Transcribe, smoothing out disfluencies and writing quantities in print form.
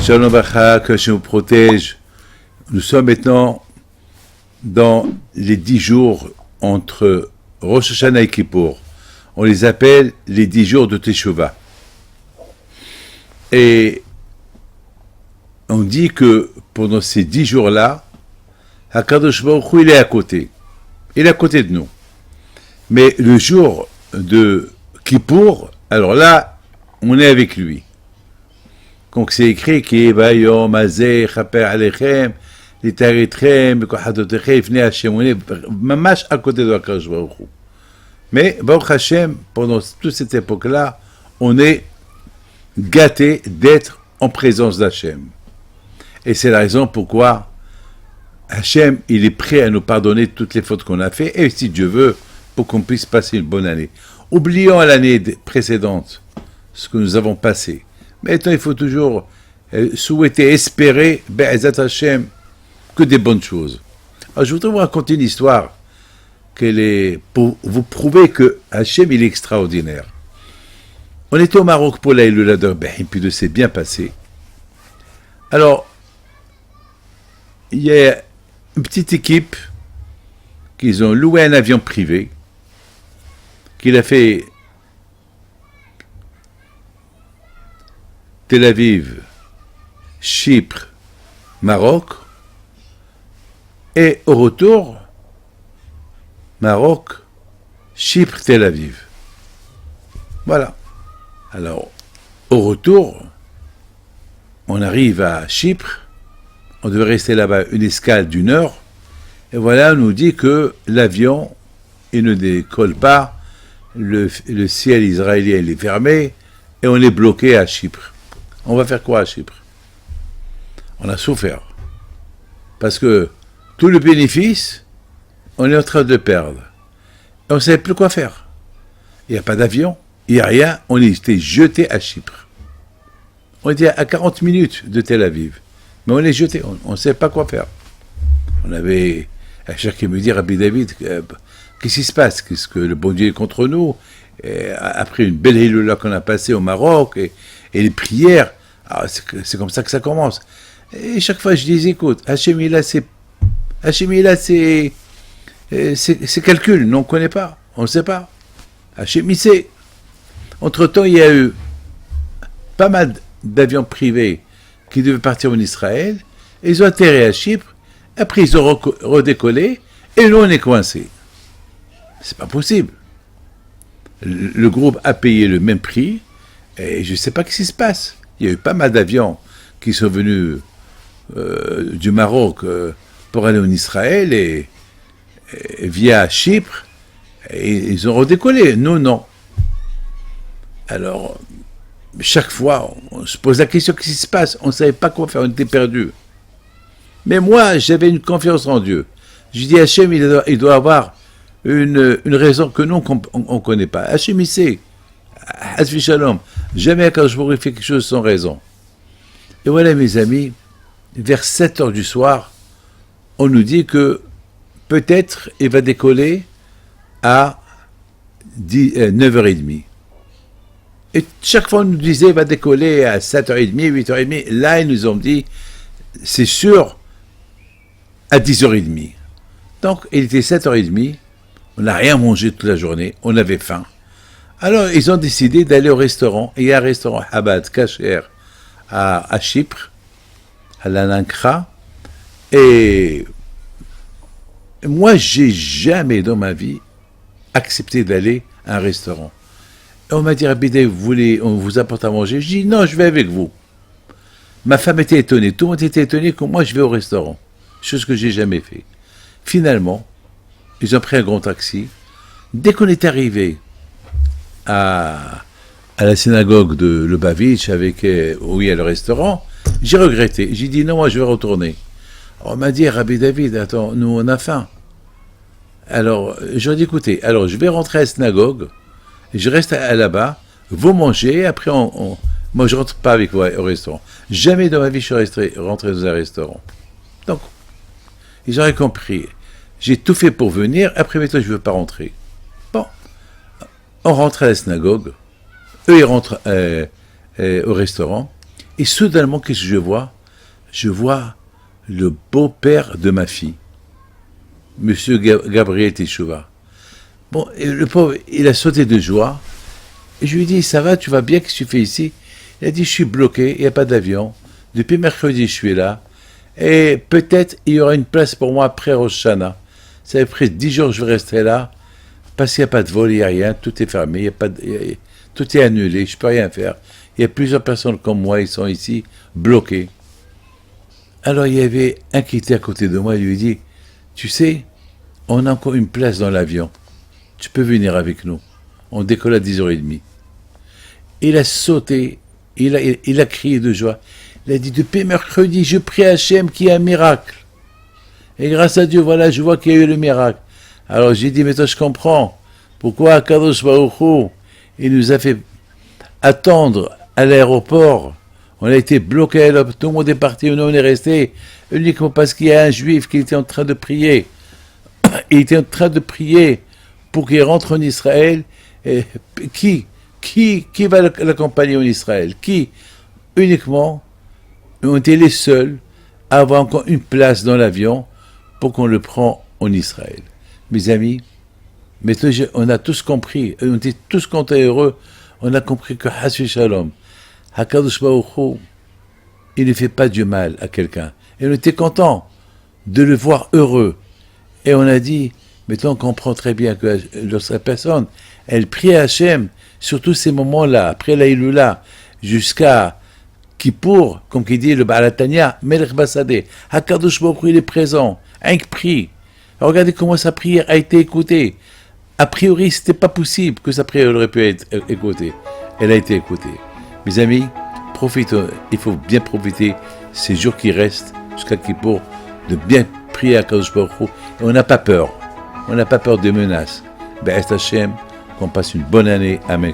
Shalom Bacha, que je vous protège. Nous sommes maintenant dans les 10 jours entre Rosh Hashanah et Kippour. On les appelle les 10 jours de Teshuvah. Et on dit que pendant ces 10 jours-là, HaKadosh Baruch Hu, il est à côté. Il est à côté de nous. Mais le jour de Kippour, alors là, on est avec lui. Donc c'est écrit qui est Bayom Azeh Chaper Alechem, Litaritchem, Kohadotekhem, Ifnei Hashem. On est mamash à côté de HaKadosh Baruch Hu. Mais Baruch Hashem, pendant toute cette époque-là, on est gâté d'être en présence d'Hachem. Et c'est la raison pourquoi Hachem, il est prêt à nous pardonner toutes les fautes qu'on a faites, et si Dieu veut, pour qu'on puisse passer une bonne année. Oublions l'année précédente, ce que nous avons passé. Maintenant, il faut toujours souhaiter, espérer, Be'ezat Hachem, que des bonnes choses. Alors, je voudrais vous raconter une histoire pour vous prouver que Hachem, il est extraordinaire. On était au Maroc pour la Hilula d'Arba'in, puis de s'est bien passé. Alors, il y a une petite équipe qu'ils ont loué un avion privé, qu'il a fait Tel Aviv, Chypre, Maroc, et au retour, Maroc, Chypre, Tel Aviv. Voilà. Alors, au retour, on arrive à Chypre, on devait rester là-bas une escale d'1 heure, et voilà, on nous dit que l'avion, il ne décolle pas, le ciel israélien il est fermé, et on est bloqué à Chypre. On va faire quoi à Chypre? On a souffert. Parce que tout le bénéfice, on est en train de le perdre. Et on ne savait plus quoi faire. Il n'y a pas d'avion, il n'y a rien, on était jeté à Chypre. On était à 40 minutes de Tel Aviv. Mais on est jeté, on ne savait pas quoi faire. On avait à chacun me dire, Rabbi David, qu'est-ce qui se passe? Qu'est-ce que le bon Dieu est contre nous? Et après une belle Hilula qu'on a passée au Maroc, et les prières, c'est comme ça que ça commence. Et chaque fois, je dis, écoute, Hachem, il a ses calculs, nous, on ne connaît pas, on ne sait pas. Hachem, il sait. Entre-temps, il y a eu pas mal d'avions privés qui devaient partir en Israël, et ils ont atterri à Chypre, après ils ont redécollé, et nous, on est coincés. C'est pas possible. Le groupe a payé le même prix, et je ne sais pas ce qui se passe. Il y a eu pas mal d'avions qui sont venus du Maroc pour aller en Israël et via Chypre, et ils ont redécollé. Nous, non. Alors, chaque fois, on se pose la question, qu'est-ce qui se passe? On ne savait pas quoi faire, on était perdus. Mais moi, j'avais une confiance en Dieu. Je dis, Hachem, il doit avoir une raison que nous, on ne connaît pas. Hachem, il sait. Hasbi Shalom. Jamais quand je pourrais faire quelque chose sans raison. Et voilà, mes amis, vers 7 heures du soir, on nous dit que peut-être il va décoller à 9h30. Et chaque fois, on nous disait il va décoller à 7h30, 8h30. Là, ils nous ont dit, c'est sûr, à 10h30. Donc, il était 7h30. On n'a rien mangé toute la journée. On avait faim. Alors, ils ont décidé d'aller au restaurant. Il y a un restaurant Habad Kasher à Chypre, à la Nankra. Et moi, j'ai jamais dans ma vie accepté d'aller à un restaurant. Et on m'a dit, Rabbi David, on vous apporte à manger? Je dis, non, je vais avec vous. Ma femme était étonnée. Tout le monde était étonné que moi, je vais au restaurant. Chose que j'ai jamais fait. Finalement, ils ont pris un grand taxi. Dès qu'on est arrivé à la synagogue de Lubavitch, où il y a le restaurant, j'ai regretté. J'ai dit, non, moi, je vais retourner. Alors, on m'a dit, Rabbi David, attends, nous, on a faim. Alors, j'ai dit, écoutez, alors, je vais rentrer à la synagogue, je reste là-bas, vous mangez, après, moi, je ne rentre pas avec vous au restaurant. Jamais dans ma vie, je suis rentré dans un restaurant. Donc, ils auraient compris. J'ai tout fait pour venir, après, maintenant, je ne veux pas rentrer. Bon, on rentre à la synagogue, eux, ils rentrent au restaurant, Et soudainement, qu'est-ce que je vois? Je vois le beau-père de ma fille, Monsieur Gabriel Teshuvah. Bon, et le pauvre, il a sauté de joie. Et je lui ai dit, ça va, tu vas bien, qu'est-ce que tu fais ici? Il a dit, je suis bloqué, il n'y a pas d'avion. Depuis mercredi, je suis là. Et peut-être il y aura une place pour moi après Rosh Hashanah. Ça fait presque 10 jours que je vais rester là, parce qu'il n'y a pas de vol, il n'y a rien, tout est fermé, tout est annulé, je ne peux rien faire. Il y a plusieurs personnes comme moi, ils sont ici, bloqués. Alors il y avait un qui était à côté de moi, il lui dit, tu sais, on a encore une place dans l'avion, tu peux venir avec nous. On décolle à 10h30. Il a sauté, il a crié de joie. Il a dit, depuis mercredi, je prie Hachem qu'il y ait un miracle. Et grâce à Dieu, voilà, je vois qu'il y a eu le miracle. Alors j'ai dit, mais toi je comprends, pourquoi Akadosh Baruch Hu, il nous a fait attendre à l'aéroport. On a été bloqué, tout le monde est parti, nous on est resté, uniquement parce qu'il y a un juif qui était en train de prier. Il était en train de prier pour qu'il rentre en Israël. Et qui va l'accompagner en Israël? Qui? Uniquement, on était les seuls à avoir encore une place dans l'avion pour qu'on le prend en Israël. Mes amis, maintenant on a tous compris, on était tous contents et heureux, on a compris que Hashem Shalom, Hakadosh Baruch Hu, il ne fait pas du mal à quelqu'un. Et on était contents de le voir heureux. Et on a dit, maintenant on comprend très bien que lorsque la personne, elle prie à Hachem, sur tous ces moments-là, après la Iloula, jusqu'à Kippour, comme qui dit le Baal HaTanya, Melech Basadeh, Hakadosh Baruch Hu, il est présent, un prie. Regardez comment sa prière a été écoutée. A priori, ce n'était pas possible que sa prière aurait pu être écoutée. Elle a été écoutée. Mes amis, profitons, il faut bien profiter ces jours qui restent jusqu'à Kippour, de bien prier à Kadosh Baruch Hu. Et on n'a pas peur. On n'a pas peur des menaces. Be'ez Hashem, qu'on passe une bonne année. Amen.